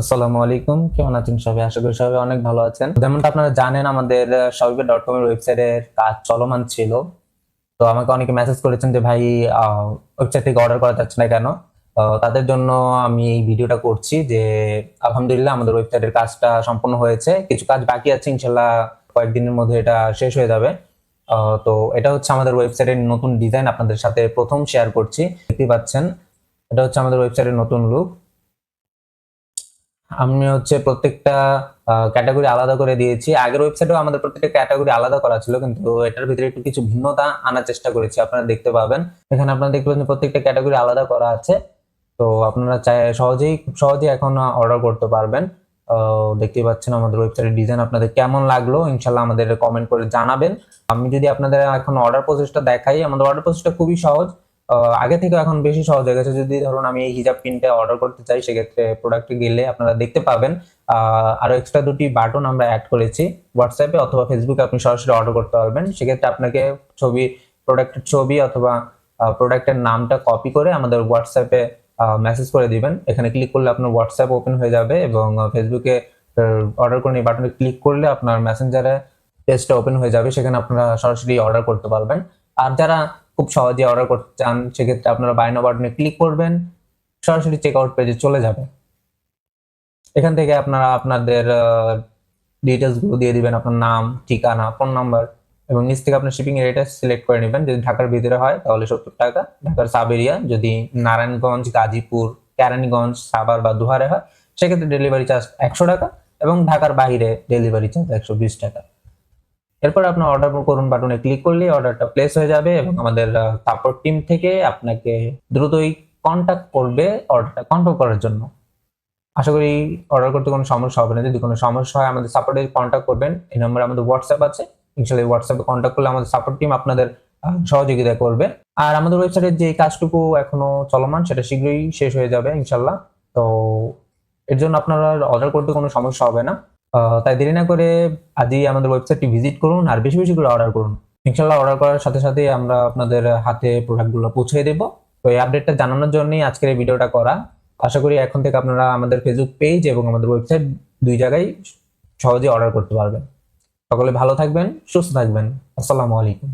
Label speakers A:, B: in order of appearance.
A: আসসালামু আলাইকুম, কেমন আছেন সবাই? আশা করি সবাই অনেক ভালো আছেন। যেমনটা আপনারা জানেন, আমাদের shawiba.com এর ওয়েবসাইটের কাজ চলমান ছিল। তো আমাকে অনেকে মেসেজ করেছেন যে ভাই, ওয়েবসাইট থেকে অর্ডার করা যাচ্ছে না কেন? তাদের জন্য আমি এই ভিডিওটা করছি যে আলহামদুলিল্লাহ আমাদের ওয়েবসাইটের কাজটা সম্পূর্ণ হয়েছে। কিছু কাজ বাকি আছে, ইনশাআল্লাহ কয়েকদিনের মধ্যে এটা শেষ হয়ে যাবে। তো এটা হচ্ছে আমাদের ওয়েবসাইটের নতুন ডিজাইন, আপনাদের সাথে প্রথম শেয়ার করছি। দেখতেই পাচ্ছেন, এটা হচ্ছে আমাদের ওয়েবসাইটের নতুন লুক। আমি হচ্ছে প্রত্যেকটা ক্যাটাগরি আলাদা করে দিয়েছি। আগের ওয়েবসাইটেও আমাদের প্রত্যেকটা ক্যাটাগরি আলাদা করা ছিল, কিন্তু এটার ভিতরে একটু কিছু ভিন্নতা আনার চেষ্টা করেছি। আপনারা দেখতে পাবেন, এখানে আপনারা দেখতে পাচ্ছেন প্রত্যেকটা ক্যাটাগরি আলাদা করা আছে। তো আপনারা খুব সহজেই এখন অর্ডার করতে পারবেন। দেখতেই পাচ্ছেন আমাদের ওয়েবসাইটের ডিজাইন আপনাদের কেমন লাগলো, ইনশাল্লাহ আমাদের কমেন্ট করে জানাবেন। আমি যদি আপনাদের এখন অর্ডার প্রসেসটা দেখাই, আমাদের অর্ডার প্রসেসটা খুবই সহজ। আগে থেকে এখন বেশি সহজ হয়ে গেছে। যদি ধরুন আমি এই হিজাব পিনটা অর্ডার করতে চাই, সেক্ষেত্রে প্রোডাক্টে গেলে আপনারা দেখতে পাবেন আরো এক্সট্রা দুটি বাটন আমরা অ্যাড করেছি। হোয়াটসঅ্যাপে অথবা ফেসবুকে আপনি সরাসরি অর্ডার করতে পারবেন। সেক্ষেত্রে আপনাকে প্রোডাক্টের ছবি অথবা প্রোডাক্টের নামটা কপি করে আমাদের হোয়াটসঅ্যাপে মেসেজ করে দিবেন। এখানে ক্লিক করলে আপনার হোয়াটসঅ্যাপ ওপেন হয়ে যাবে, এবং ফেসবুকে অর্ডার করে এই বাটনে ক্লিক করলে আপনার মেসেঞ্জারে পেজটা ওপেন হয়ে যাবে। সেখানে আপনারা সরাসরি অর্ডার করতে পারবেন। আর যারা খুব সহজে অর্ডার করতে চান, সেক্ষেত্রে আপনারা বাই নাও বাটনে ক্লিক করবেন, সরাসরি চেক আউট পেজে চলে যাবে। এখান থেকে আপনারা আপনাদের ডিটেলস গুলো দিয়ে দিবেন, আপনার নাম, ঠিকানা, ফোন নাম্বার, এবং নিচ থেকে আপনার শিপিং এরিয়াটা সিলেক্ট করে নেবেন। যদি ঢাকার ভিতরে হয় তাহলে 70 টাকা, ঢাকার সাব এরিয়া যদি নারায়ণগঞ্জ, গাজীপুর, কেরানীগঞ্জ, সাভার বা দুহারে হয় সেক্ষেত্রে ডেলিভারি চার্জ 100 টাকা, এবং ঢাকার বাইরে ডেলিভারি চার্জ 120 টাকা। এরপর আপনার অর্ডার করুন বাটনে ক্লিক করলে অর্ডারটা প্লেস হয়ে যাবে, এবং আমাদের সাপোর্ট টিম থেকে আপনাকে দ্রুতই কন্ট্যাক্ট করবে অর্ডারটা কনফার্ম করার জন্য। আশা করি অর্ডার করতে কোনো সমস্যা হবে না। যদি কোনো সমস্যা হয় আমাদের সাপোর্টে কন্ট্যাক্ট করবেন। এই নম্বরে আমাদের হোয়াটসঅ্যাপ আছে। ইনশাআল্লাহ হোয়াটসঅ্যাপে কন্ট্যাক্ট করলে আমাদের সাপোর্ট টিম আপনাদের সহযোগিতা করবে। আর আমাদের ওয়েবসাইটের যে কাজটুকু এখনো চলমান সেটা শীঘ্রই শেষ হয়ে যাবে ইনশাআল্লাহ। তো এর জন্য আপনারা অর্ডার করতে কোনো সমস্যা হবে না। তাই দেরি না করে আজই আমাদের ওয়েবসাইটটি ভিজিট করুন আর বেশি বেশি করে অর্ডার করুন। ইনশাআল্লাহ অর্ডার করার সাথে সাথে আমরা আপনাদের হাতে প্রোডাক্টগুলো পৌঁছে দেব। তো এই আপডেটটা জানানোর জন্যই আজকের এই ভিডিওটা করা। আশা করি এখন থেকে আপনারা আমাদের ফেসবুক পেজ এবং আমাদের ওয়েবসাইট দুই জায়গায় সহজে অর্ডার করতে পারবেন। সকলে ভালো থাকবেন, সুস্থ থাকবেন। আসসালামু আলাইকুম।